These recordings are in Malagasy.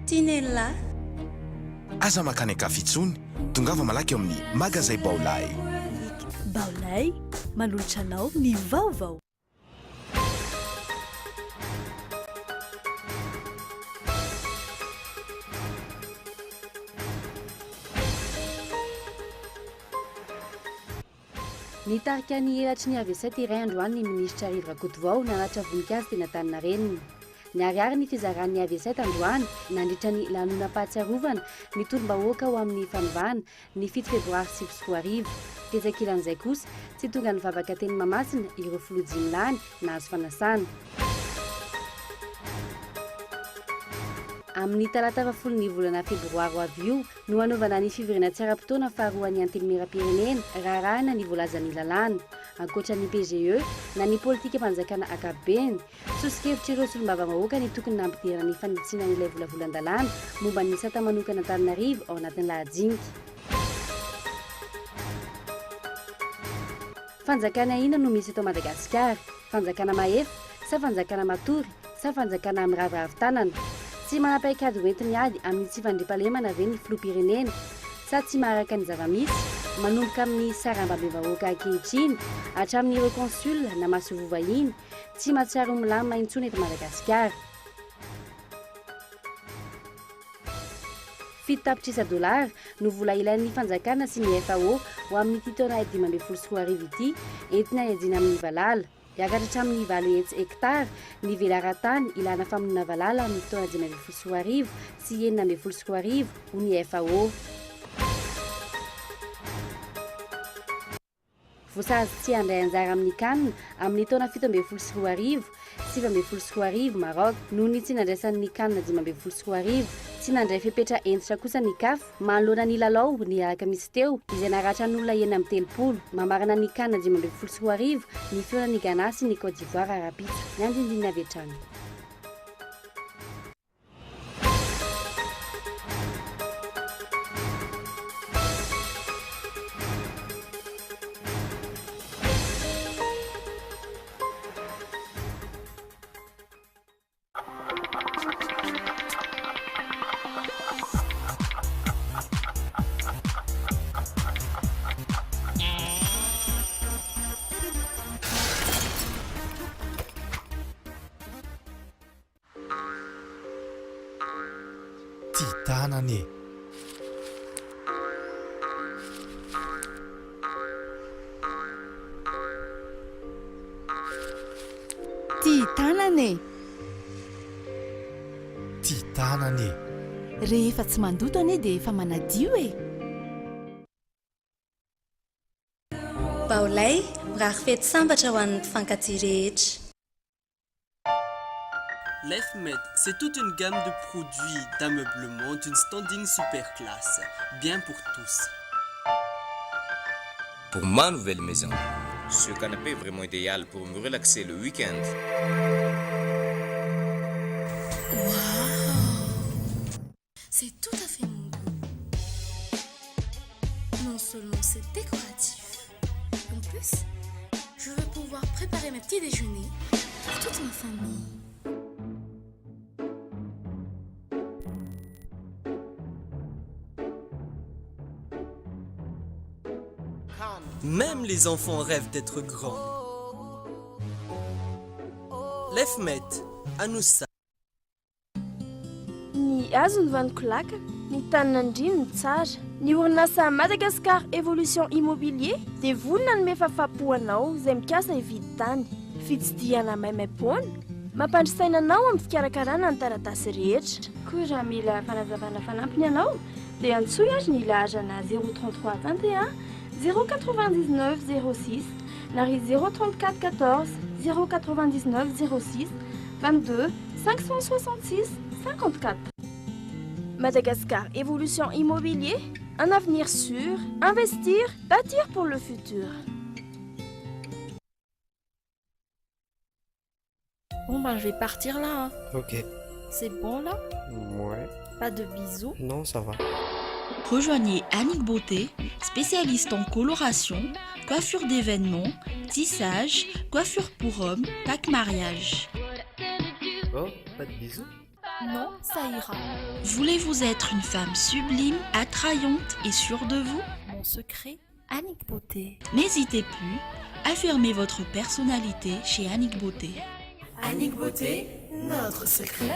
Tinella. Aza makany akafitsony, tongava malaky eo amin'ny magazay Baolay. Baolay, manolotra anao ny vaovao. Nitarika ny helatry ny AVC iray androany ny ministra Riva Kotovao nanatra voninkazo teny Antaninarenina. Niariary ny fizaran'ny AVC androany nandritra ny lanonam-pahatsiarovana ny tolom-bahoaka ho amin'ny fanovana ny 7 Febroary 2024. Tezakilan'izay kosa tsy tonga ny vavaka teny Mamasina ireo filojimilany na azo fanasana. Amin'ny talata 10 volana Febroary ho avy io no hanaovana ny fivirana tsaram-potoana faharoan'ny antenimieram-pirenena raharahana ny voalazan'ny lalàna. Ankoatra ny PGE na ny politika mpanjakana ankapobeny, sosikevitra ireo solombavambahoaka ny tokony nampidirana ny fanitsina n'ilay volavolan-dalàna momba ny sata manokana Antananarivo ao anatin'ny lahajinika. Fanjakana ina no misy eto Madagasikara, fanjakana mahefa, sa fanjakana matory, sa fanjakana miraviravin-tanana. Tsy manapaikady hoentiny ady amin'ny tsy fandriampahalemana ve ny filoham-pirenena, sa tsy maharaka ny zavamisy, manomboka amin'ny sarambabem-bahoaka ankehitriny, hatramin'ireo consul na masovo vahiny, tsy mahatsiaro milamina intsony eto Madagasikara. $7 no vola ilain'ny fanjakana sy ny FAO ho amin'ity taona 2024 ity, entina hiadiana amin'ny valala. Yakatra hatramin'ny 9 hektara ny velaran-tany ilana famonina valala amin'ny taona 2024 sy 2024 ho ny FAO. Voasazy tsy handray anjara amin'ny kanina amin'ny taona 2024 sy 2024 Maroc noho ny tsy nandraisan'ny kanina 2024 tsy nandray fepetra entitra kosa ny CAF manoloana ny lalao ny araka misy teo izay naratra n'olona 9 mamarana ny kanina 2024 ny feona ny Ghana sy ny Côte d'Ivoire arapitso ny andindinina avy hatrany. Tanane. Ty tanane. Ty tanane. Rehefa tsy mandoto ane dia efa manadio e. Baolay, rarifety sambatra ho an'ny mpifankatia rehetra. L'EFMED, c'est toute une gamme de produits d'ameublement d'une standing super classe, bien pour tous. Pour ma nouvelle maison, ce canapé est vraiment idéal pour me relaxer le week-end. Waouh! C'est tout à fait mon goût. Non seulement c'est décoratif, en plus, je veux pouvoir préparer mes petits déjeuners pour toute ma famille. Même les enfants rêvent d'être grands. L'EFMED, à nous ça. Ny azo ny vanikolaka, ny taninandrino ny tsara, ny orinasa Madagascar Evolution Immobilier dia vonona ny mefafapoanao izay mikasa hividy tany. Fitsidihana maimaimpona, mampandrisaina anao amin'ny fikarakarana ny taratasy rehetra. Koa raha mila fanazavana fanampiny ianao dia antsoy azy ny ilazana 033 21 099 06 nari 034 14 099 06 22 566 54. Madagascar Évolution Immobilier, un avenir sûr, investir, bâtir pour le futur. Bon ben je vais partir là. Hein. Ok. C'est bon là? Ouais. Pas de bisous? Non, ça va. Rejoignez Annick Beauté, spécialiste en coloration, coiffure d'événements, tissage, coiffure pour hommes, pack mariage. Oh, pas de bisous? Non, ça ira. Voulez-vous être une femme sublime, attrayante et sûre de vous? Mon secret, Annick Beauté. N'hésitez plus, affirmez votre personnalité chez Annick Beauté. Annick Beauté, notre secret.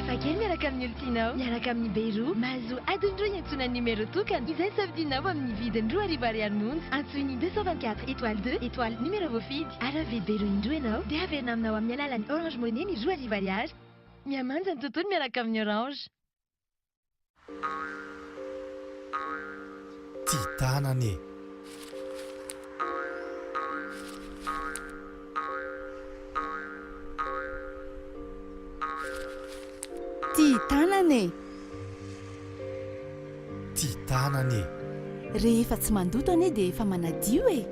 Afakely miaraka amin'ny olontianao miaraka amin'ny beiro mahazo adiny roa iantsona numéro tokana izay savidinao amin'ny vidiny 2 ariary monja antsoiny 224 étoile 2 étoile numéro voafidy ary avy beiro indroa ianao dia averina aminao amin'ny alalan'ny orange money ny 2 ariary miamanja ny tontolo miaraka amin'ny orange. Tia tanany Tia tanany. Tia tanany Rehefa tsy mandoto ane dia efa manadio e.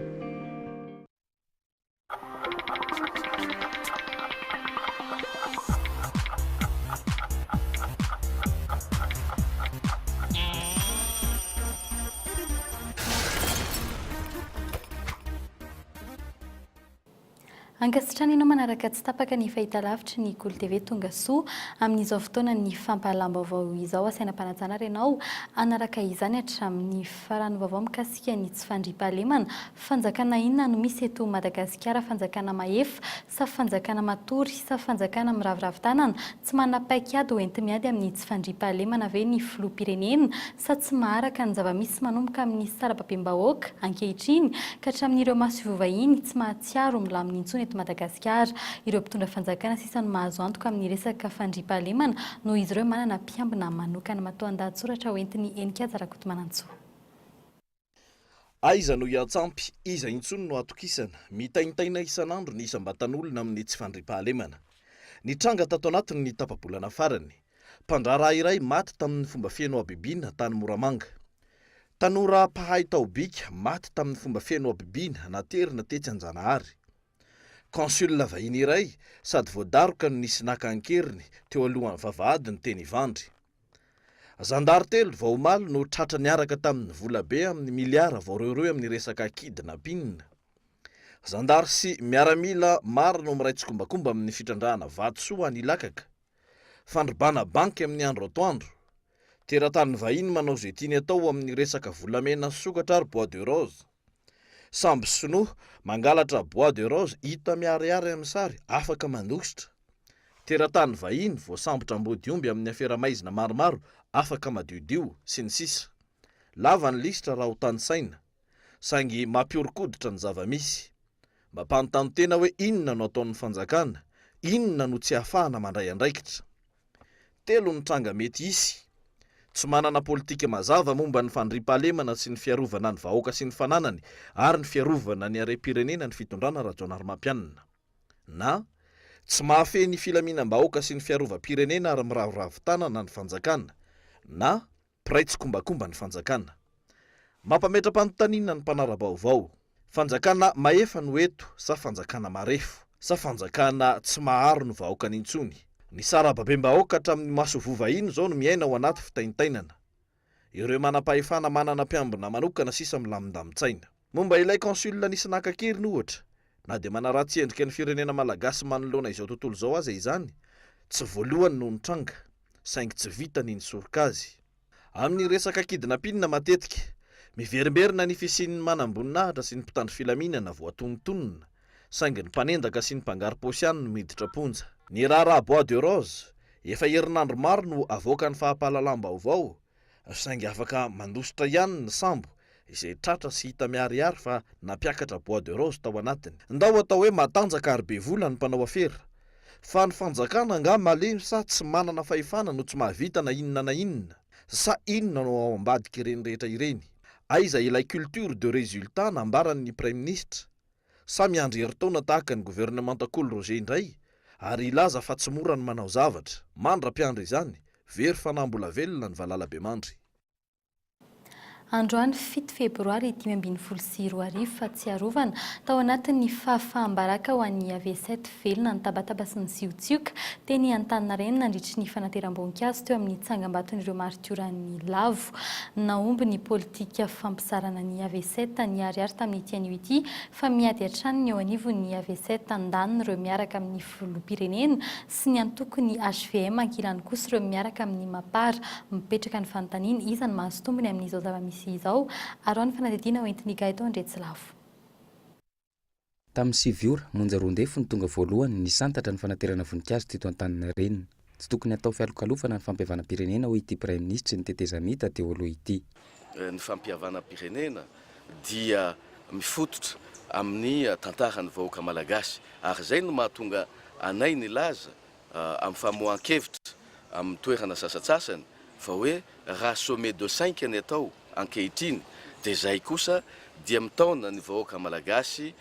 Ankasitrana ianao manaraka tsy tapaka ny fahitalavitra ny KOLO TV tonga soa amin'izao fotoana ny fampahalam-baovao izao asaina-panantsana ianao anaraka izany hatramin'ny farany vaovao mikasika ny tsy fandriam-pahalemana fanjakana inona no misy eto Madagasikara, fanjakana mahefa sa fanjakana matory sa fanjakana miraviravin-tanana tsy manapa-kiady ho enti-miady amin'ny tsy fandriam-pahalemana ve ny filoham-pirenena sa tsy maharaka ny zava-misy manomboka amin'ny sarababem-bahoaka ankehitriny ka hatramin'ireo maso ivovahiny tsy mahatsiaro milamina intsony Madagasikara ireo mpitondra fanjakana sisa no mahazo antoka amin'ny resaka fandriam-pahalemana noho izy ireo manana mpiambina manokana matao an-dahatsoratra ho entiny enikajy rakoto manantsoa. Aiza no hiatsampy, iza intsony no atokisana, mitaintaina isan'andro ny isam-batan'olona amin'ny tsy fandriam-pahalemana. Ny tranga tato anatiny ny tapabolana farany, mpandraraha iray maty tamin'ny fomba feno abibiana tany Moramanga. Tanora mpahay taobika maty tamin'ny fomba feno abibiana naterina tetsy Anjanahary. Consul vahiny iray sady voadaroka no nisy nakan-keriny teo alohan'ny vavahady ny teny Ivandry. Zandary telo vaomaly no tratra niaraka tamin'ny volabe amin'ny miliara vaoreoreo amin'ny resaka kidina pinina. Zandary sy miaramila maro no miraitsokombakomba amin'ny fitrandrahana vatosoa any Ilakaka. Fandribana banky amin'ny andro atoandro. Teratany vahiny manao izay tiany atao amin'ny resaka volamena sokatra ary bois de rose. Samby sinoa mangalatra bois de rose hita miariary amin'ny sary afaka mandositra. Teratany vahiny voasambotra ambodiomby amin'ny aferamaizina maromaro afaka madiodio sy ny sisa. Lava ny lisitra raha ho tany saina. Saingy mampiorokoditra ny zava-misy. Mampanontany tena hoe inona no ataon'ny fanjakana, inona no tsy ahafahana mandray andraikitra. Telo ny tranga mety isy. Tsy manana politika mazava momba ny fandriam-pahalemana sy ny fiarovana ny vahoaka sy ny fananany ary ny fiarovana ny harem-pirenena ny fitondrana rajonaromampianina. Na tsy mahafehy ny filaminam-bahoaka sy ny fiarovam-pirenena ary miraviravin-tanana ny fanjakana. Na piraitsokombakomba ny fanjakana. Mampametra-panontaniana ny mpanara-baovao. Fanjakana mahefa no eto sa fanjakana marefo sa fanjakana tsy maharo ny vahoaka nintsony. Ny sarababem-bahoaka hatramin'ny maso vovahiny zao no miaina ao anaty fitaintainana. Ireo manam-pahefana manana mpiambina manokana sisa milamindamintsaina. Momba ilay consul nisy nakan-keriny ohatra, na dia manaratsy endrika ny firenena malagasy manoloana izao tontolo zao aza izany, tsy voalohany no nitranga, saingy tsy vitany ny soroka azy. Amin'ny resaka kidinapinina matetika, miverimberina ny fisian'ny manam-boninahitra sy ny mpitandro filaminana voatonontonona, saingy ny mpanendaka sy ny mpangaro-posiany no miditra ponja. Ny raharaha bois de rose, efa herinandro maro no avoaka ny fahampahalalam-baovao, saingy afaka mandositra ihany ny sambo, izay tratra sy hita miariary fa nampiakatra bois de rose tao anatiny. Ndao atao hoe matanjaka ary be vola ny mpanao afera. Fa ny fanjakana nga malemy sa tsy manana fahefana no tsy mahavita na inona, sa inona no ao ambadika ireny rehetra ireny. Aiza ilay culture de résultat nambaran'ny Prime Ministre, sa miandry herintaona tahaka ny gouvernementakolo Roger indray, ary ilaza fa tsy mora ny manao zavatra. Mandra-piandry izany, very fanambola velona ny Valalabe mandry. Androany 7 Febroary 2024 fahatsiarovana tao anatin'ny fahafahambaraka ho an'ny AV7 velona ny tabataba sy ny tsiotsioka teny Antaninarenina nandritry ny fanateram-boninkazo teo amin'ny tsangambaton'ireo martioran'ny Lavo. Naomby ny politika fampizarana ny AV7 ny ariary tamin'ity anio ity fa miady hatrany ny eo anivon'ny AV7 andaniny ireo miaraka amin'ny filoham-pirenena sy ny antoko ny HVM ankilany kosa ireo miaraka amin'ny mapara mipetraka ny fanontaniana iza ny mahazo tombony amin'izao zava-misy izao ary ny fanadidina hoentiny gaeto Andretsilavo. Tamin'ny 7 ora monja roa andefy ny tonga voalohany ny santatra ny fanaterana voninkazo teto Antaninarenina. Tsy tokony atao fialokalofana ny fampihavana-pirenena ho ity Prime Ministre ny tetezamita teo aloha ity. Ny fampihavana-pirenena dia mifototra amin'ny tantarany vahoaka malagasy ary izay no mahatonga anay ny laza amin'ny famohan-kevitra amin'ny toerana sasatsasany fa hoe raha sommet de 5 ny atao ankehitriny dia izay kosa dia mitaona ny vahoaka malagasy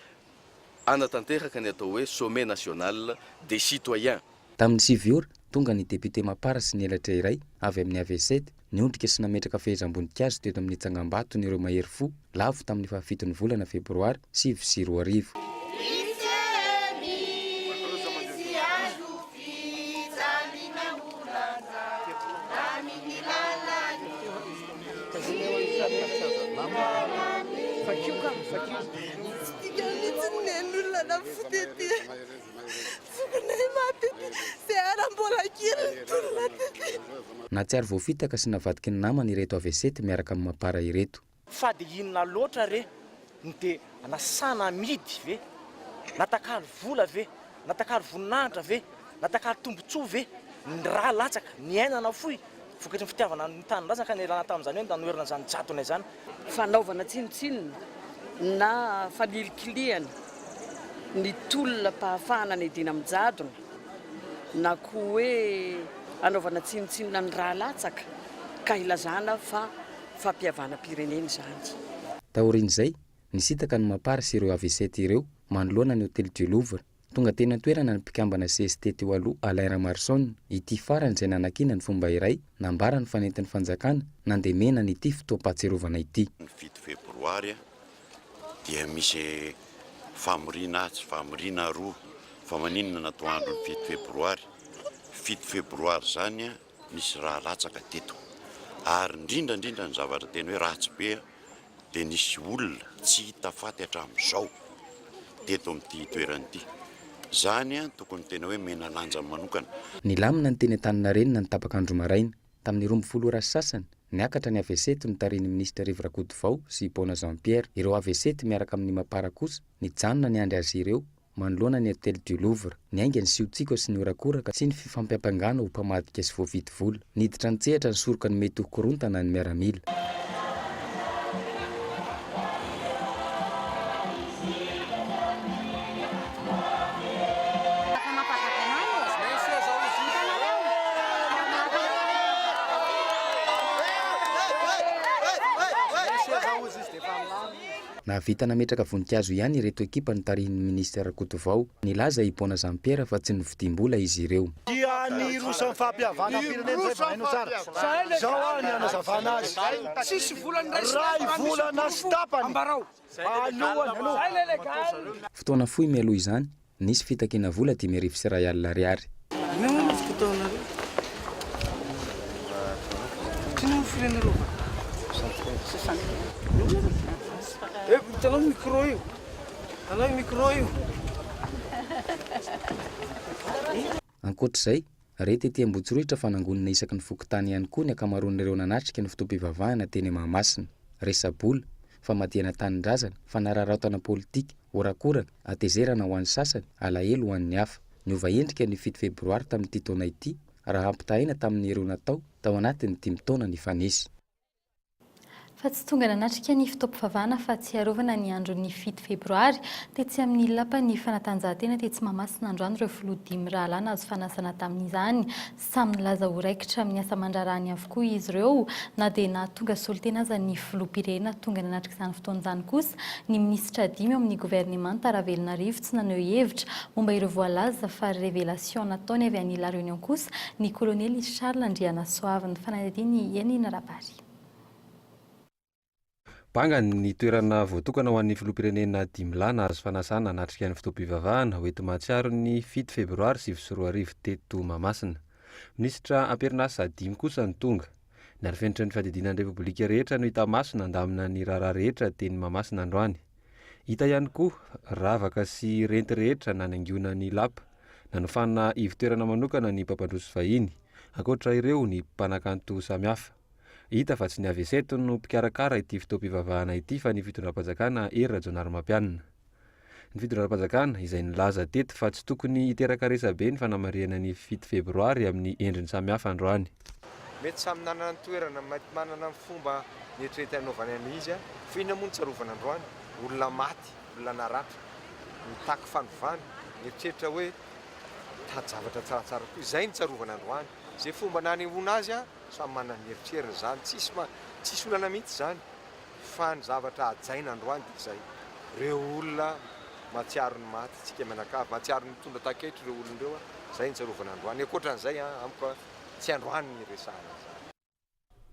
anatanteraka ny atao hoe sommet national des citoyens. Tamin'ny 7 ora tonga ny député mapara sy ny elatra iray avy amin'ny AV7 niondrika sy nametraka fehezam-boninkazo teto amin'ny tsangambato ny ireo mahery fo lavo tamin'ny 7 volana Febroary 2024. Na tsy ary voafitaka sy navadiky ny namany ireto AV7 miaraka amin'ny mapara ireto. Fa dia inona loatra re dia anasana midy ve, natakalo vola ve, natakalo voninahitra ve, natakalo tombontsoa ve, ny raha latsaka, ny ainana fohy, vokatry ny fitiavana ny tany latsaka ny rana tamin'izany hoe nanoerina izany jatona izany. Fanaovana tsinotsinona na falilikiliana ny tolona-pahafahana ny idina amin'ny jadona na koa hoe anaovana tsinotsinona ny raha latsaka ka ilazana fa fampihavana-pirenena izany. Taorian'izay nisitaka ny mapara sy ireo AV7 ireo manoloana ny hôtely du Louvre. Tonga teny an-toerana ny mpikambana CST teo aloha Alain Ramarson ity farany izay nanakina ny fomba iray nambara ny fanentin'ny fanjakana nandemena n'ity fotoam-pahatsiarovana ity. Ny 7 Febroary dia misy famorina tsy famorina roa fa maninona natao andro ny 7 Febroary. 7 Febroary zany misy raha latsaka teto ary indrindra ny zavatra teny hoe ratsy be dia nisy olona tsy hita faty hatramin'izao teto amin'ity toerana ity. Zany tokony tena hoe mena lanja manokana. Ny lamina ny teny Antaninarenina ny tapakandro maraina tamin'ny 12 ora sasany niakatra ny AV7 notariny ministra Rivo Rakotovao sy Paona Jean-Pierre. Ireo AV7 miaraka amin'ny mapara kosa nijanona ny andry azy ireo manoloana ny hôtely du Louvre. Ny aingany siotsika sy ny orakoraka sy ny fifampiampangana ho mpamadika sy voavity vola. Niditra ny tsehatra ny soroka ny mety ho korontana ny miaramila. Navita nametraka voninkazo ihany ireto ekipa notarihin'ny ministra Rakotovao. Nilaza i Paona Jean-Pierre fa tsy nividim-bola izy ireo. Dia ny rosa fampihavana pirenena zay vahainao tsara. Zao any anazavana azy. Sisy volany ray volana sy tapany. Fotoana fohy mialoha izany, nisy fitakina vola 10,000 ariary. Ankoatr'izay, rety ety Ambotsoritra fanangonina isaky ny fokontany ihany koa ny akamaroan'ireo nanatrika ny fotoam-pivavahana teny Mahamasina, resabola, famadihana tanindrazana, fanararaotana politika, orakoraka, atezerana ho an'ny sasany, alahelo ho an'ny hafa. Niova endrika ny 7 Febroary tamin'ity taona ity raha ampitahaina tamin'ny ireo natao tao anatin'ny 10 taona ny fanesy. Fa tsy tonga nanatrika ny fitaom-pivavahana fa tsy arovana ny andron'ny 7 Febroary tetsy amin'ny lapan'ny fanatanjahantena tetsy Mahamasina androany ireo filoha 10 rahalana azo fanasana tamin'izany. Samy nilaza ho raikitra amin'ny asa mandrarahany avokoa izy ireo na dia nahatonga solitena aza ny filoham-pirenena tonga nanatrika izany fotoan'izany kosa ny minisitra 5 amin'ny gouvernemanta Ravelonarivo tsy naneho hevitra momba ireo voalaza fa révélation nataony avy any La Réunion kosa ny kolonely Charles Andriana Soavy ny fanadiny Yanina Rabary. Bangany ny toerana voatokana ho an'ny filoham-pirenena Dimilana azo fanasana anatrika ny fotoam-pivavahana hoety Matsiaro ny 7 Febroary 2024 teto Mahamasina. Minisitra am-perinasa 5 kosa ny tonga. Ny arifenitra ny fahadidianan'ny repoblika rehetra no hita masina andamina ny raharaha rehetra teny Mahamasina androany. Hita ihany koa ravaka sy renty rehetra nanaingiona ny lapa, nanofana ivitoerana manokana ny mpampandroso vahiny, ankoatra ireo ny mpanakanto samihafa. Hita fa tsy ny aveseto no mpikarakara ity fotoam-pivavahana ity fa ny fitondram-panjakana Era Rajonarimampianina. Ny fitondram-panjakana izay nilaza teto fa tsy tokony hiteraka resabe ny fanamariana ny 7 Febroary amin'ny endriny samihafa androany. Mety samy nanana ny toerana, mety manana ny fomba nietrety anaovana an'izy, fa ina moa ny tsarovana androany, olona maty, olona naratra, mitaky fanovana, nietrehitra hoe tadjavatra tsaratsara koa, izay ny tsarovana androany. Zay fomba nanehoana azy samy manana ny heritreriny zany, tsisy olana mihitsy zany, fa ny zavatra ajaina androany dia izay. Ireo olona Matsiaro ny maty, tsika menakavy, Matsiaro ny tonda taketry ireo olona ireo, izay ny tsarovana androany. Ankoatran'izay amiko tsy androany ny resahana.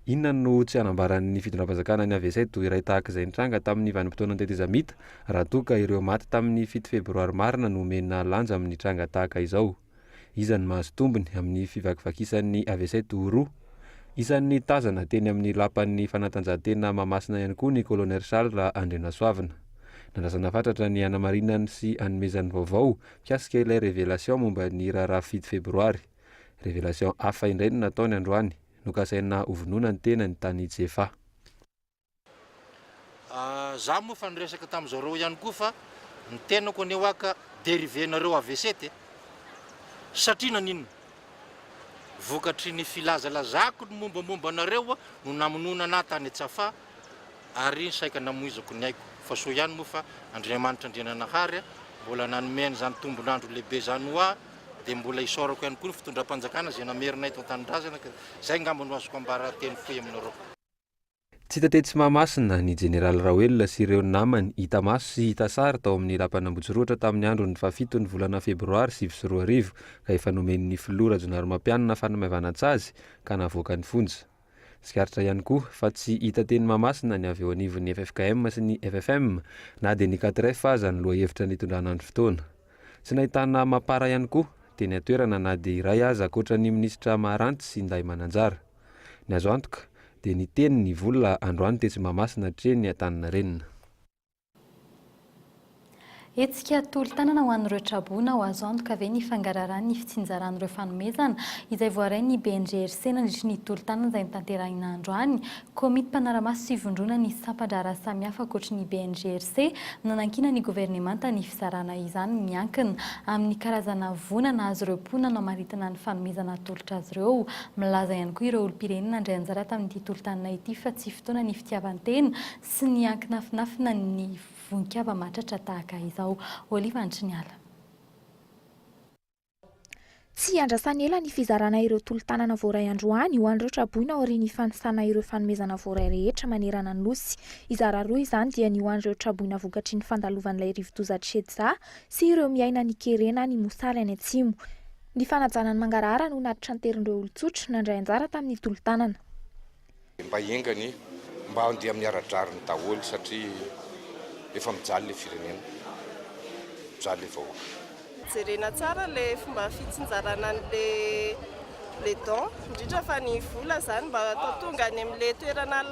Inona no tsy hanambaran'ny fitondram-panjakana ny aveseto iray tahaka izay nitranga tamin'ny vanim-potoana tetezamita raha toa ka ireo maty tamin'ny 7 Febroary marina no omena lanja amin'ny tranga tahaka izao. Izany mahazo tombony amin'ny fivakivakisan'ny aveseto roa. Isan'ny tazana teny amin'ny lapan'ny fanatanjahantena Mahamasina ihany koa ny Colonel Charles Andrenasoavina. Nandrasana fatratra ny hanamarinany sy hanomezan'ny vaovao mikasika ilay révélation momba ny raharaha 7 Febroary. Révélation hafa indray no nataony androany, nokasaina hovonona ny tena ny tany Jefa. Za moa fa niresaka tamin'izareo ihany koa fa ny tenako anehoaka dérivé-nareo avesety satria naninona vokatry ny filazalazako ny mombamomba anareo no namonona ana tany Tsafa ary saika namoizako ny aiko fa so ihany moa fa Andriamanitra Andriananahary mbola nanomeny zany tombonandro lehibe zany hoa dia mbola isorako ihany koa ny fitondram-panjakana izay namerina eto an-tanindrazana, izay ngamba no azoko ambara teny fohy aminareo. Tsy hita tetsy Mahamasina ny Jeneraly Raoelina sy ireo namany hita maso sy hita sary tao amin'ny lapan'Ambotsirota tamin'ny andro ny 7 ny volana Febroary 2024 ka efa nomen'ny filoha Rajonarimampianina fanamaivanan-tsazy ka navoaka ny fonja. Sikaritra ihany koa fa tsy hita teny Mahamasina ny avy eo anivon'ny FFKM sy ny FFM na dia ny 4F aza ny loha hevitra nitondrana andro fotoana. Tsy nahitana mapara ihany koa teny atoerana na dia iray aza ankoatra ny minisitra Maharanty sy Nday Mananjara. Ny azo antoka dia ny teny ny vola androany tetsy Mahamasina hatreny Antaninarenina. Etsika tolo-tanana ho an'ireo traboana ho azo antoka ve ny fangararany fitsinjaran'ireo fanomezana izay voarainy BNGRC nandritra ny tolo-tanana izay nitanterahina androany. Komity mpanaramaso sy vondrona ny sampandrara samihafa ankoatry ny BNGRC nanankina ny governemanta ny fizarana izany miankina amin'ny karazana vonana azo ireo mponana maritana ny fanomezana tolotra azy ireo. Milaza ihany koa ireo olom-pirenena indray anjara tamin'ity tolo-tanana ity fa tsy fotoana ny fitiavan-tena sy ny ankinafinafina ny voninkazo matratra tahaka izao. Oliva Antriniala. Tsy andrasany ela ny fizarana ireo tolo-tanana voaray androany ho an'ireo traboina aorian'ny fanisana ireo fanomezana voaray rehetra manerana ny nosy. Izara roa izany dia ny ho an'ireo traboina vokatry ny fandalovan'ilay rivo-doza sy ireo miaina ny kerena ny mosaly any atsimo. Ny fanajanany mangarahara no natitra anterin-ireo olon-tsotra nandray anjara tamin'ny tolo-tanana. Mba engany mba andeha amin'ny ara-drariny daholo satria efa mijaly le firenena, mijaly le vahoaka. Jerena tsara le fomba fitsinjarana le don, indrindra fa ny vola zany mba atao tonga any amin'le toerana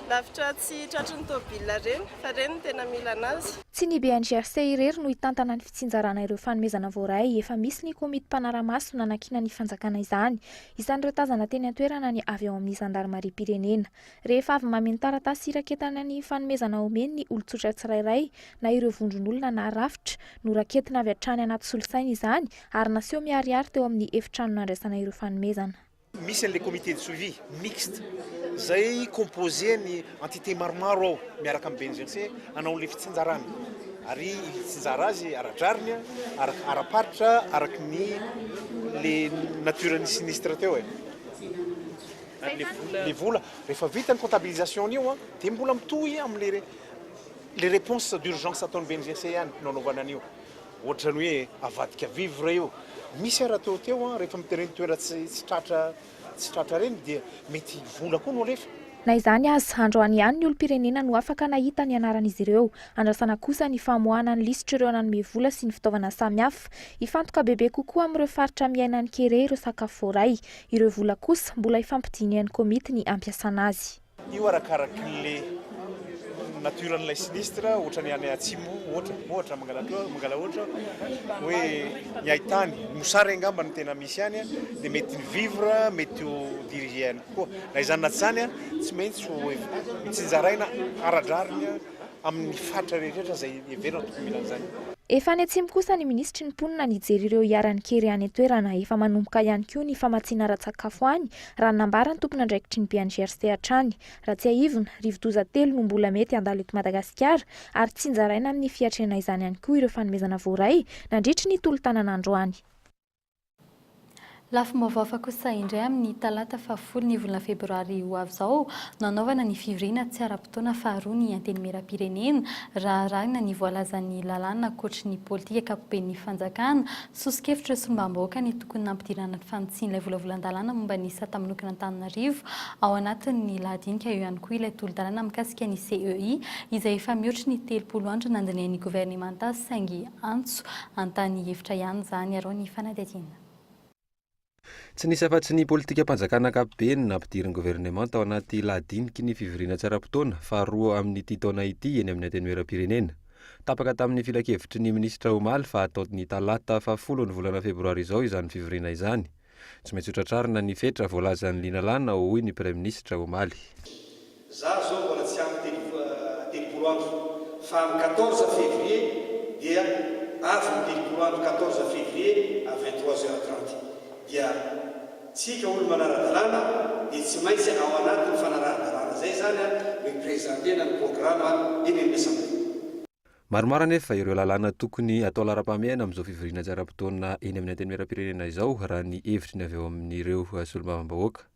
lavitra tsy tratry ny tômôbilina reny, fa reny tena mila anazy. Tsy ny BNGRC irery no hitantana ny fitsinjarana ireo fanomezana voaray, efa misy ny komity mpanaramaso nanakina ny fanjakana izany. Isan'ireo tazana teny an-toerana ny avy ao amin'ny zandarmarim-pirenena. Rehefa avy mameno taratasy raketana ny fanomezana omeny ny olon-tsotra tsirairay na ireo vondron'olona na rafitra no raketina avy hatrany anaty solosaina izany ary naseho miharihary teo amin'ny efitrano nandraisana ireo fanomezana. Misy an'ilay comité de suivi mixte zay composé ny entité maromaro ao miaraka amin'ny BNGRC anao le fitsinjarana ary fitsinjara azy ara-drariny ara-paritra araky ny le nature-ny sinistre teo le vola rehefa vita ny comptabilisation io dia mbola mitohy amin'le les réponses d'urgence ataon'ny BNGRC ihany nanaovana an'io ohatra ny hoe avadika vivre io misy ara teo rehefa mitereny toera tsy tratra reny dia mety vola koa no alefa Na izany azy androany ihany ny olom-pirenena no afaka nahita ny anaran'izy ireo. Andrasana kosa ny famoahana ny lisitra ireo nanome vola sy ny fitaovana samihafa. Ifantoka bebe kokoa amin'ireo faritra miainan'ny kere ireo sakafo voaray. Ireo vola kosa mbola ifampidiany komity ny ampiasana azy. Io arakaraky naturan'ilay sinistra ohatra ny any atsimo ohatra mangala ohatra hoe ny ahitany mosary angamba ny tena misy any dia mety ny vivre mety ho dirige ihany koa na izany naty zany tsy maintsy mitsinjaraina aradrarina amin'ny fatra rehetrarehetra zay everina tokony mila an'izany. Efa any atsimo kosa ny ministry ny mponina nijery ireo iaran'ny kery any an-toerana. Efa manomboka ihany koa ny famatsiana ra-tsakafo any raha nambara ny tompona andraikitry ny BNGRC hatrany. Raha tsy aivona, rivo-doza 3 no mbola mety handalo eto Madagasikara ary tsinjaraina amin'ny fiatrena izany ihany koa ireo fanomezana voaray nandritry ny tolo-tanana androany. Lafim-baovao kosa indray amin'ny talata 10 ny volana Febroary ho avy izao nanaovana ny fivoriana tsy ara-potoana faharoa ny antenimieram-pirenena raha arahina ny voalazan'ny lalàna ankoatry ny politika ankapobeny fanjakana sosikevitra solombavam-bahoaka ny tokony nampidirana ny fanotsian'ilay volavolan-dalàna momba ny sata manokana Antananarivo ao anatin'ny lahadinika eo ihany koa ilay tolo-dalàna mikasika ny CEI izay efa mihoatra ny 30 andro nandinian'ny governemanta saingy antso antany hevitra ihany zany arao ny fanadihadiana. Tsy nisy afa-tsy ny politika mpanjakana ankapobeny nampidiriny governement ao anaty lahadiniky ny fivoriana tsy ara-potoana faharoa amin'ny ity taona ity eny amin'ny antenimieram-pirenena. Tapaka tamin'ny filakevitry ny ministra Omaly fa ataony talata 10 ny volana Febroary izao izany fivoriana izany. Tsy maintsy hotratrarina ny fetra voalazan'ny linalàna hoy ny Premier Ministra Omaly. Za zao mbola tsy ampy 30 andro fa amin'ny 14 février dia avy ny 30 andro 14 février à 23h30 dia tsika olo manara-dalàna dia tsy maintsy ao anatin'ny fanarahadalàna zay zany miprezentena ny programa eny amin'ny assemblée. Maromaro anefa ireo lalàna tokony atao lara-pamiaina amin'izao fivoriana tsy ara-potoana eny amin'ny antenimieram-pirenena izao raha ny hevitry ny avy eo amin'ireo solombavam-bahoaka.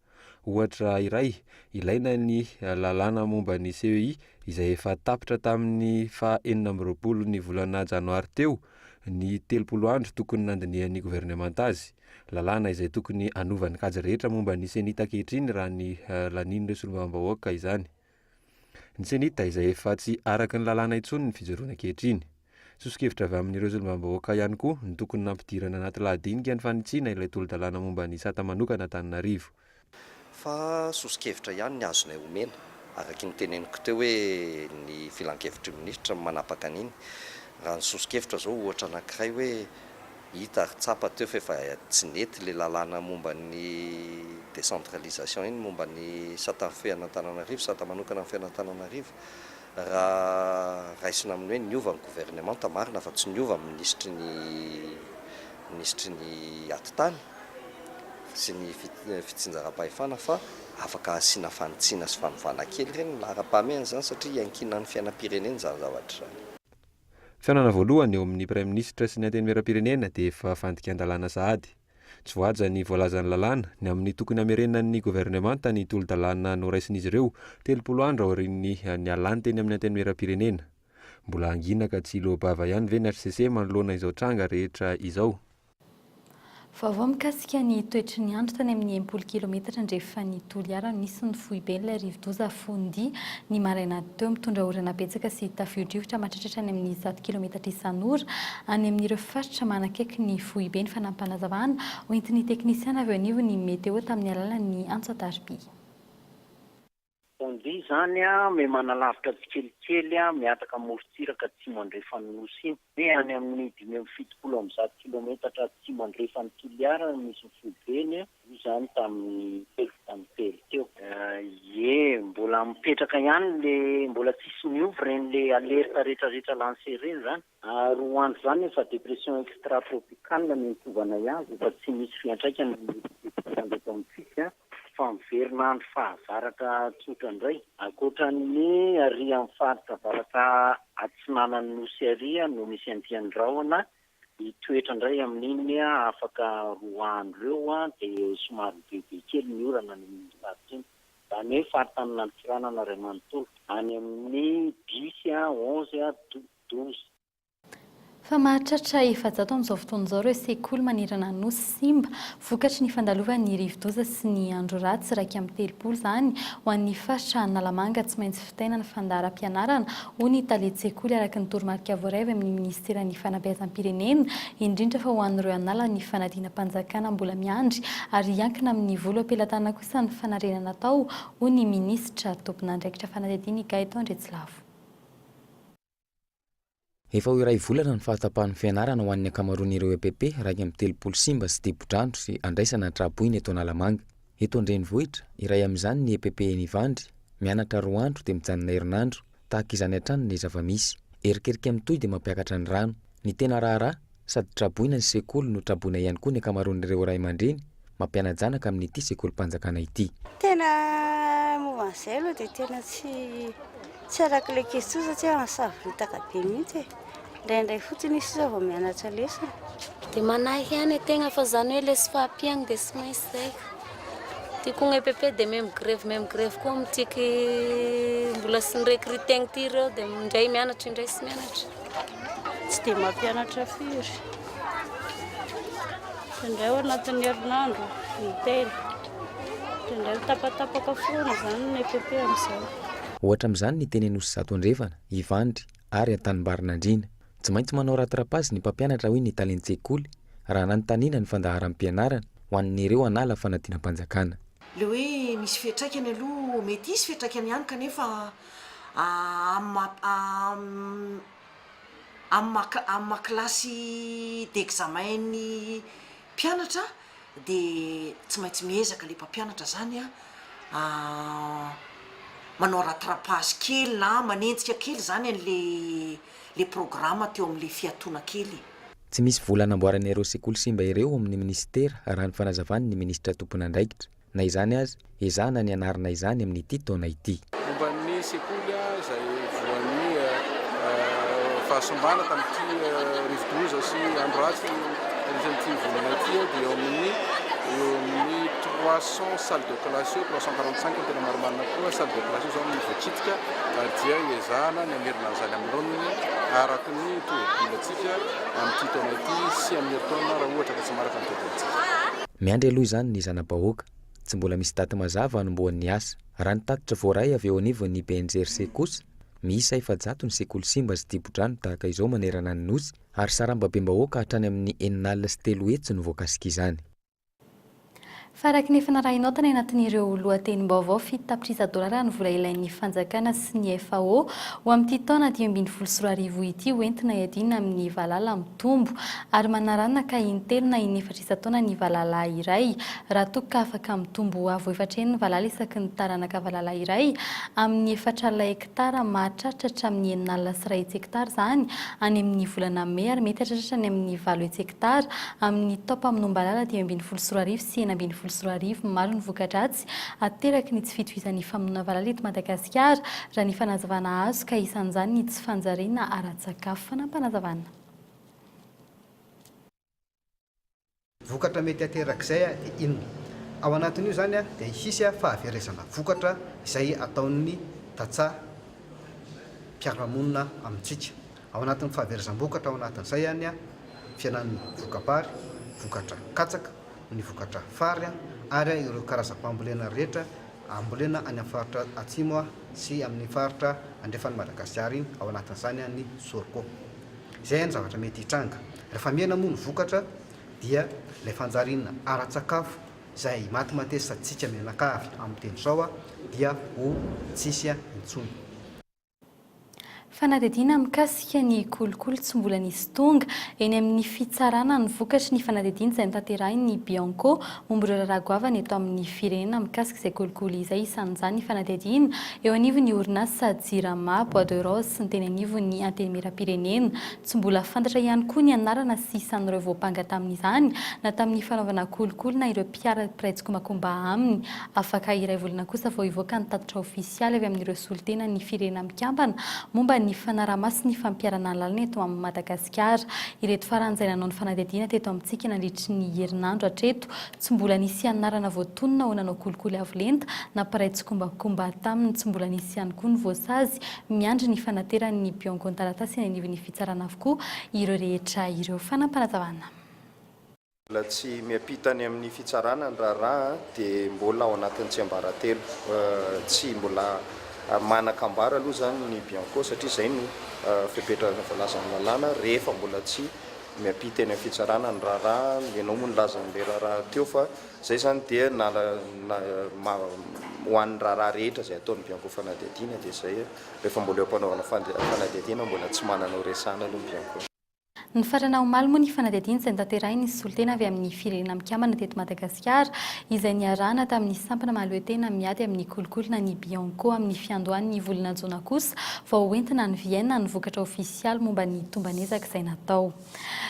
Ohatra iray, ilaina ny lalàna momba ny CEI izay efa tapitra tamin'ny faha 24 ny volana janoary teo ny 30 andro tokony nandinian'ny governemanta azy. Lalàna izay tokony anovan'ny kajy rehetra momba ny senita ankehitriny raha ny lanin'ireo solombavam-bahoaka izany. Ny senita izay efa tsy araky ny lalàna intsony ny fijoroana ankehitriny. Sosikevitra avy amin'ireo solombavam-bahoaka ihany koa ny tokony nampidirana anaty lahadinika ny fanitsiana ilay tolo-dalàna momba ny sata manokana Antananarivo. Fa sosikevitra ihany ny azonay omena araky ny teneniko teo hoe ny filan-kevitry ministra manapaka an'iny. Raha ny sosikevitra zao ohatra anankiray hoe hita ary tsapa teo fa tsy nety le lalàna momba ny décentralisation iny momba ny sata feana Antananarivo, sata manokana feana Antananarivo. Raha raisina amin'ny hoe niova ny gouvernement marina fa tsy niova ministry ny atitany sy ny fitsinjaram-pahefana fa afaka asiana fanitsiana sy fanovana kely ireny lara-pahamehana zany satria iankinan'ny fiainam-pirenena zany zavatra zany. Fiainana voalohany eo amin'ny Premier Ministra sy ny antenimieram-pirenena dia efa fandikan-dalàna sahady. Tsy voaja ny voalazan'ny lalàna ny amin'ny tokony hamerenan'ny governemanta ny tolo-dalàna noraisin'izy ireo 30 andro aorian'ny nialany teny amin'ny antenimieram-pirenena. Mbola anginaka tsy lohabava ihany ve ny HCC manoloana izao tranga rehetra izao. Vaovao mikasika ny toetry ny andro tany amin'ny 80 kilometatra ndrefa ny toliara nisy ny fohy be ilay rivo-doza fondi ny maraina teo mitondra orana betsaka sy tafio-drivotra mahatratratra any amin'ny 10 kilometatra isan'ora any amin'ireo faritra manakaiky ny fohy be ny fanampanazavana hoentin'ny teknisiana avy anivo ny meteo tamin'ny alalan'ny Antsoatarby. Fondi zany me manalavitra tsikelikely miataka morontsiraka atsimo andrefa ny nosy iny. Dia any amin'ny 570 kilometatra atsimo andrefa ny toliara misy foibeny izany tamin'ny telo teo. Mbola mipetraka ihany le mbola tsisy miova reny le alerta rehetrarehetra lancé reny zany. Roa andro zany efa dépression extratropicale no mitovana ihany fa tsy misy fiantraikany eto amintsika. Miverina andro fahazaraka tsotra indray. Ankoatran'ny ary amin'ny faritra avaratra atsinanan'ny nosy ary no misy andian-drahona toetra indray amin'iny afaka 2 andro eo dia somary bebe kely ny orana ny faritra iny. Zany hoe faritany nantsiranana ray manontolo any amin'ny 10, 11, 12. Fa mahatratra efa-jato amin'izao fotoan'izao ireo sekoly manerana nosy simba vokatry ny fandalovan'ny rivo-doza sy ny andro ratsy raika amin'ny telopolo izany ho an'ny faritra Analamanga tsy maintsy fitaina ny fandaharam-pianarana ho ny talentin-tsekoly araky ny toromarika voaray avy amin'ny ministeran'ny fanabeazam-pirenena indrindra fa ho an'ireo anala ny fanadina-panjakana mbola miandry ary iankina amin'ny volo am-pelatana kosa ny fanarenana tao ho ny minisitra tompon'andraikitra fanadihadiana Gaëtan Andretsilavo. Efa ho iray volana ny fahatapahan'ny fianarana ho an'ny ankamaroan'ireo EPP raika amin'ny telopolo simba sy dibo-drano sy andraisana traboiny eto Analamanga. Eto an-drenivohitra iray amin'izany ny EPP Nivandry mianatra 4 andro dia mijanona herinandro tahaka izany hatrany ny zava-misy. Erikerika amin'itoy dia mampiakatra ny rano. Ny tena raharaha sady traboina ny sekoly no traboina ihany koa ny ankamaroan'ireo ray aman-dreny mampianajanaka amin'ity sekolim-panjakana ity. Tena movan'izay aloha dia tena tsy arak'ilay question satria ansavitaka be mihitsy. Indraindray fotsiny izy zao vao mianatra lesona. Dia manahy ihany tegna fa zany hoe lesy fahampiagna dia sy maintsy zay. Tiako ny EPP dia même grève koa mitiky mbola sy nirekritegna ty ireo dia indray mianatra indray sy mianatra. Tsy dia mampianatra firy. Indray ao anatin'ny herinandro miteny. Indray tapatapaka foana zany ny EPP amin'izao. Ohatra amin'izany ny teny Nosy Zato Andrevana, Ivandry ary Antanimbarinandriana. Tsy maintsy manao ratrapazy ny mpampianatra hoe ny talentin-tsekoly raha nanontaniana ny fandaharam-pianarana ho an'ireo anala fanadinam-panjakana. Le hoe misy fiantraikany aloha mety isy fiantraikany ihany kanefa amin'ny kilasy d'examen-ny mpianatra dia tsy maintsy miezaka ilay mpampianatra zany manao ratrapazy kely na manenjika kely zany le programma teo amin'le fiatoana kely. Tsy misy vola namboaran'ireo sekoly simba ireo amin'ny ministera raha ny fanazavany ny ministra tompon'andraikitra. Na izany azy, ezahana ny anarana izany amin'ity taona ity. Momban'ny sekoly izay voan'ny fahasombana tamin'ity rivo-doza sy andro ratsy anisan'ity volana ity dia eo amin'ny 300 salles de classe 345 ny tena marimarina koa salle de classe zao ny voakitika dia ezahana ny amerina an'izany amin'irony araky ny toebilatsika amin'ity taona ity sy amin'ny herintaona raha ohatra ka tsy maraka ny toebilatsika. Miandry aloha izany ny zana-bahoaka, tsy mbola misy daty mazava hanombohan'ny asa. Raha ny tatitra voaray avy eo anivon'ny PNGRC kosa, miisa efa-jato ny sekoly simba sy dibo-drano tahaka izao manerana ny nosy ary sarambabem-bahoaka hatrany amin'ny 9 sy 3 hetsy no voakasika izany. Faraky ny fanarahinao tany anatin'ireo lohatenim-baovao $7 ny vola ilain'ny fanjakana sy ny FAO ho amin'ity taona 2024 ity hoentina iadina amin'ny valala mitombo ary manaranaka intelo na in-4 isa-taona ny valala iray raha toa ka afaka mitombo avo efatreny ny valala isaky ny taranaka valala iray amin'ny 4 hektara mahatratratra amin'ny 9 sy 1 hektara zany any amin'ny volana May ary mety hatratratra any amin'ny 7 hektara amin'ny topa aminombalala 2024 sy 2024 maro ny voka-dratsy ateraky ny tsy fitohizan'ny famonoana valala eto Madagasikara raha ny fanazavana azo ka isan'izany ny tsy fanjariana ara-tsakafo fanampanazavana. Vokatra mety aterak'izay dia inona? Ao anatin'io zany dia hisy fahaverezana vokatra izay ataon'ny tatsaha mpiara-monina amintsika. Ao anatin'ny fahaverezam-bokatra ao anatin'izay ihany fiainan'ny vokabary, vokatra katsaka, ny vokatra fary ary ireo karazam-pambolena rehetra ambolena any amin'ny faritra atsimo sy amin'ny faritra andrefan'ny Madagasikara iny ao anatin'izany ny sorko. Izay ny zavatra mety hitranga. Rehefa miaina moa ny vokatra dia ilay fanjariana ara-tsakafo izay matematesantsika menakavy amin'ny teny izao dia ho tsisy intsony. Fanadihadiana mikasika ny kolikoly tsy mbola nisy tonga eny amin'ny fitsarana ny vokatry ny fanadihadiana izay notanterahiny Bianco momba ireo rahagoavana eto amin'ny firenena mikasika izay kolikoly izay isan'izany ny fanadihadiana eo anivon'ny orinasa Jirama, Bois de Rose sy ny teny anivon'ny antenimieram-pirenena. Tsy mbola fantatra ihany koa ny anarana sy isan'ireo voapanga tamin'izany na tamin'ny fanaovana kolikoly na ireo mpiara piraitsy-komakomba aminy. Afaka iray volana kosa vao hivoaka ny tatitra ofisialy avy amin'ireo solitena ny firenena mikambana momba ny fanaraha-maso ny fampiarana lalina eto amin'ny Madagasikara. Ireto faran'izay nanao ny fanadihadiana teto amintsika nandritry ny herinandro hatreto. Tsy mbola nisy anarana voatonona ho nanao kolikoly avo lenta na paray tsokombakomba taminy, tsy mbola nisy ihany koa ny voasazy miandry ny fanateran'ny biongon taratasy eny anivon'ny fitsarana avokoa ireo rehetra ireo. Fanampanazavana. Mbola tsy miampitany amin'ny fitsarana ny raharaha dia mbola ao anatin'ny tsiambaratelo, tsy mbola manakambara aloha zany ny bianco satria izay no fepetrana voalazan'ny lalàna rehefa mbola tsy miampita eny amin'ny fitsarana ny raharaha ianao moa nilaza n'ilay raharaha teo fa izay zany dia ho an'ny raharaha rehetra izay ataon'ny bianco fanadihadiana dia izay rehefa mbola eo ampanaovana fanadihadiana mbola tsy manana ho resana aloha ny bianco. Ny farana omaly moa ny fanadihadiana izay notanterahiny ny solitena avy amin'ny firenena mikambana teto Madagasikara izay niarahana tamin'ny sampana mahaloetena miady amin'ny kolikolina ny bianco amin'ny fiandohan'ny volana jona kosa vao hoentina ny Vienne ny vokatra ofisialy momba ny tombanezaka izay natao.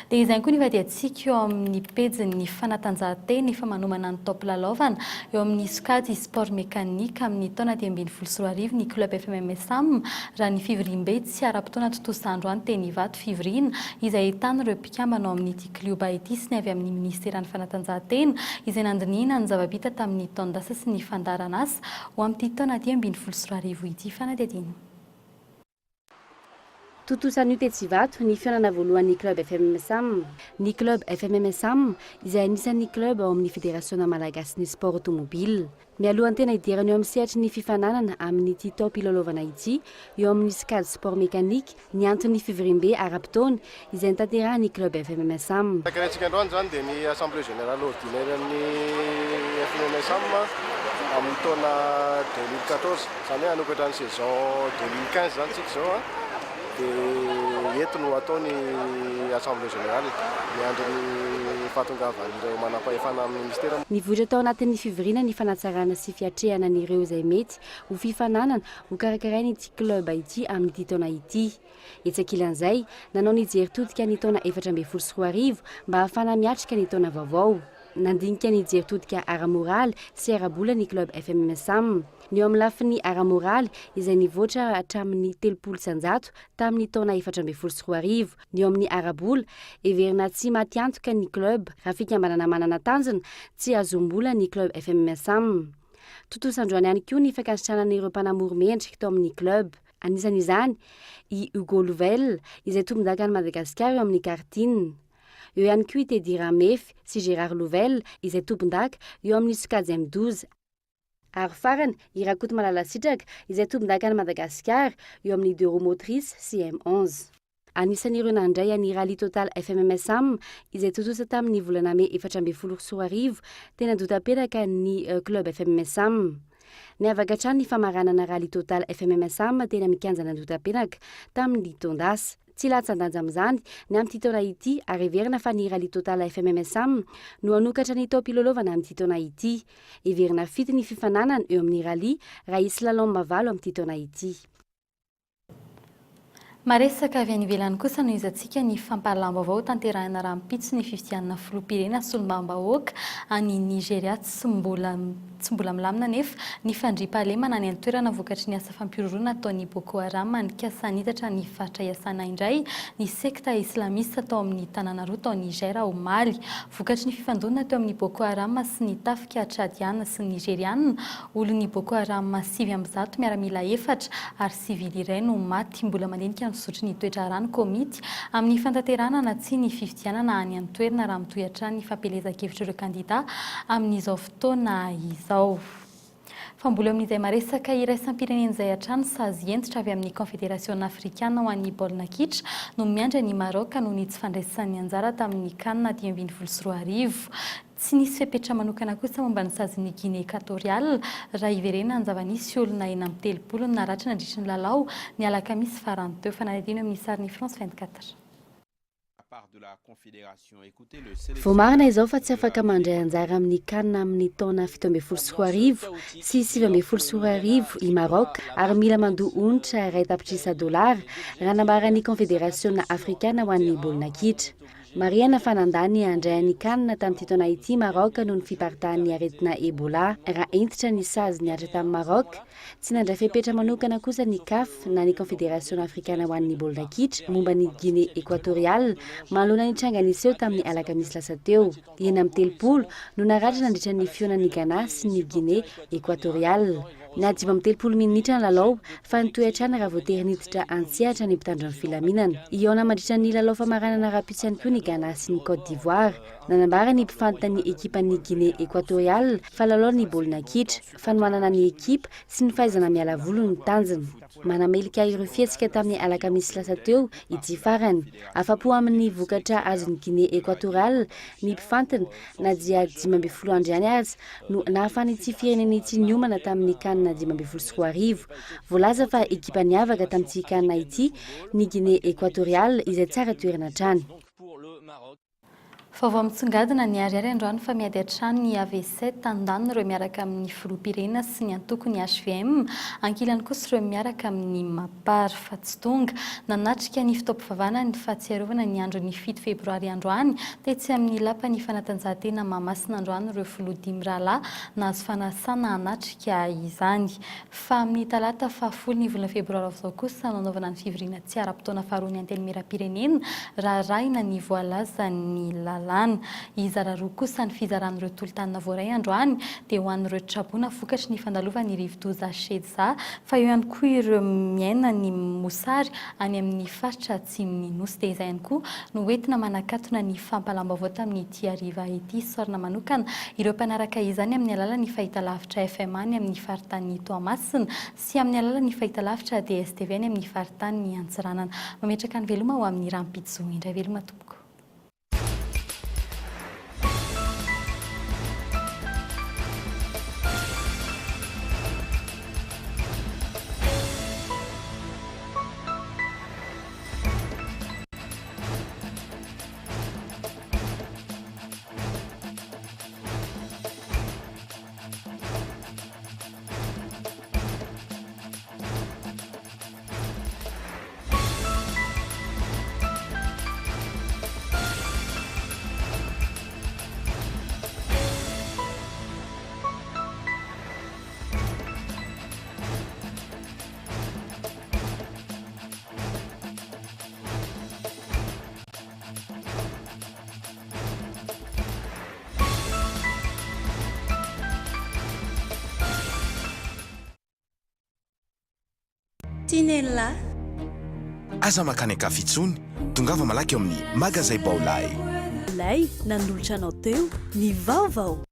Dia izay koa ny vadiantsika eo amin'ny pejin'ny fanatanjahantena efa manomana ny top lalaovana eo amin'ny sokajy sport mécanique amin'ny taona 2024 ny club FMMSAM raha ny fivoriam-be tsy ara-potoana totosa androany teny Ivato fivoriana izay ahitana ireo mpikambana ao amin'ity klioba ity sy ny avy amin'ny ministeran'ny fanatanjahantena izay nandiniana ny zava-bita tamin'ny taondasa sy ny fandarana asa ho amin'ity taona 2024 ity fanadihadiana. Totosan'io Tetsivato ny fianana voalohan'ny club FMMSAM. Ny club FMMSAM izay anisan'ny club ao amin'ny Fédération Malagasy ny sport automobile. Mialohan'ny tena idirana eo amin'ny sehatry ny fifananana amin'ity top ilalaovana ity eo amin'ny skad sport mécanique ny antony fivoriam-be ara-potoana izay nitanterahan'ny club FMMSAM. Antsika androany zany dia ny assemblée générale ordinaire amin'ny FMMSAM amin'ny taona 2014 zany hoe hanokatra ny saison 2015 zany tsika zao dia eto no ataony assemblée générale miandry ny fahatongavan'ireo manam-pahefana amin'ny ministera. Nivoatra tao anatin'ny fivoriana ny fanatsarana sy fiatrehana an'ireo izay mety ho fifananana ho karakarainy ity club ity amin'ity taona ity. Etsakilan'izay nanao nijery todika ny taona 2024 mba ahafana miatrika ny taona vaovao. Nandinika nijery todika ara-moraly sy ara-bola ny club FMMSAM. Ny eo amin'ny lafiny ara-moraly izay nivoatra hatramin'ny 300 tamin'ny taona 2024. Ny eo amin'ny ara-bola everina tsy matiantoka ny club raha fikambanana manana tanjona tsy azom-bola ny club FMMSAM. Totosandroany ihany koa ny fankasitrahanan'ireo mpanamory mendrika tao amin'ny club. Anisan'izany i Hugo Louvel izay tompon-dakan'i Madagasikara eo amin'ny kartine. Eo ihany koa i Teddy Ramefy sy Gérard Louvel izay tompon-daka eo amin'ny sokajy M12. Ary farany i Rakoto Malalasitraka izay tompon-dakan'i Madagasikara eo amin'ny 2 roues motrices sy M11. Anisan'ireo nandray ny rally total FMMSAM izay totosa tamin'ny volana May 2024 tena dotam-peraka ny club FMMSAM. Niavaka hatrany ny famaranana rally total FMMSAM tena mikanjana dotam-peraka tamin'ny taondasa. Tsy latsan-danja amin'izany ny amin'ity taona ity ary everina fa ny rally total FMMSAM no hanokatra ny top ilalaovana amin'ity taona ity. Everina fity ny fifananana eo amin'ny rally raha isy lalao mavalo amin'ity taona ity. Maresaka avy any ivelany kosa no izantsika ny fampahalam-baovao tanterahina raha mpitso ny fifidianana filoham-pirenena solombam-bahoaka any Nigeria tsy mbola milamina nefa ny fandriam-pahalemana any an-toerana vokatry ny asa fampiroroana ataon'ny Boko Haram nikasa nidatra ny fatra iasana indray ny sekta islamista tao amin'ny tanàna roa tao Niger ao Mali. Vokatry ny fifandonana teo amin'ny Boko Haram sy ny tafika Tchadiana sy Nigeriana, olon'ny Boko Haram 7 miaramila 4 ary sivily iray no maty. Mbola mandinika nisotry ny toetra rano komity amin'ny fantanterana na tsy ny fifidianana any an-toerana raha mitohatra ny fampelezan-kevitra ireo kandida amin'izao fotoana izao. Fa mbola amin'izay maresaka iraisam-pirenena izay hatrany sazy entitra avy amin'ny Confédération africaine ho an'ny baolina kitra no miandry ny Maroc noho ny tsy fandraisan'ny anjara tamin'ny CAN 2024. Tsy nisy fepetra manokana kosa momba ny sazin'ny Guinée Équatoriale raha iverena anjava-nisy olona eny amin'ny 30 naratra nandritry ny lalao ny alakamisy farany teo. Fanadihadiana amin'ny sarin'ny France 24. Vao marina izao fa tsy afaka mandray anjara amin'ny CAN amin'ny taona 2024 sy 2024 i Maroc ary mila mandoa onitra iray tapitrisa $, raha nambaran'ny Confédération africaine ho an'ny baolina kitra. mariana fanandany andrayany kanina tamin'ity taona ity Maroka noho ny fiparitahan'ny aretina Ebola raha entitra ny sazy niatra tamin'ny Maroka tsy nandray fepetra manokana kosa ny CAF na ny Confédération africaine ho an'ny baolina kitra momba ny Guinée équatoriale manoloana ny trangany iseho tamin'ny alakamisy lasa teo eny amin'ny 30 no naratra nandritra ny fionan'ny Ghana sy ny Guinée équatoriale. Na 30 minitra ny lalao fa nitoetrana raha voatery niditra antsehatra ny mpitandron'ny filaminana. Iona mandritra ny lalao famaranana rahampitso ihany koa ny Ghana sy ny Côte d'Ivoire. Nanambara ny mpifantana ny ekipan'ny Guinée équatoriale fa lalao ny baolina kitra fa nomanana ny ekipa sy ny fahaizana miala voly ny tanjony. Manamelika ireo fihetsika tamin'ny alakamisy lasa teo ity farany. Afapo amin'ny vokatra azon'ny Guinée équatoriale ny mpifantana na dia 12 andro ihany aza no nahafany ity firenena ity niomana tamin'ny kanina 2024. Voalaza fa ekipa niavaka tamin'ity kanina ity ny Guinée équatoriale izay tsara toerana trany. Vaovao mitsongadina ny ariary androany fa miady hatrany ny AVC tandany ireo miaraka amin'ny filoham-pirenena sy ny antoko ny HVM ankilany kosa ireo miaraka amin'ny mapary fa tsy tonga nanatrika ny fitaovam-pivavahana ny fahatsiarovana ny andro ny 7 Febroary androany tetsy amin'ny lapa ny fanatanjahantena Mahamasina androany ireo filoha 10 rahalahy nahazo fanasana hanatrika izany fa amin'ny talata fahafolo ny volana Febroary avy kosa nanaovana ny fivoriana tsy ara-potoana faharoa ny antenimieram-pirenena raha raina ny voalaza ny lalàna. Izara roa kosa ny fizaran'ireo tolotanina voaray androany dia ho an'ireo traboana vokatry ny fandalovan'ny rivo-doza Shedza fa eo ihany koa ireo miaina ny mosary any amin'ny faritra atsimon'ny nosy dia izay ihany koa no entina manakatona ny fampalam-baovao tamin'ity hariva ity sorina manokana ireo mpanaraka izany amin'ny alalan'ny fahitalavitra FMA ny amin'ny faritany Toamasina sy amin'ny alalan'ny fahitalavitra DSTV ny amin'ny faritany Antsiranana. Mametraka ny veloma ho amin'ny rampitso indray veloma tompoko. Tinella aza makany akafitsony tongava malaky eo amin'ny magazay baolay lay nanolotra anao teo ny vaovao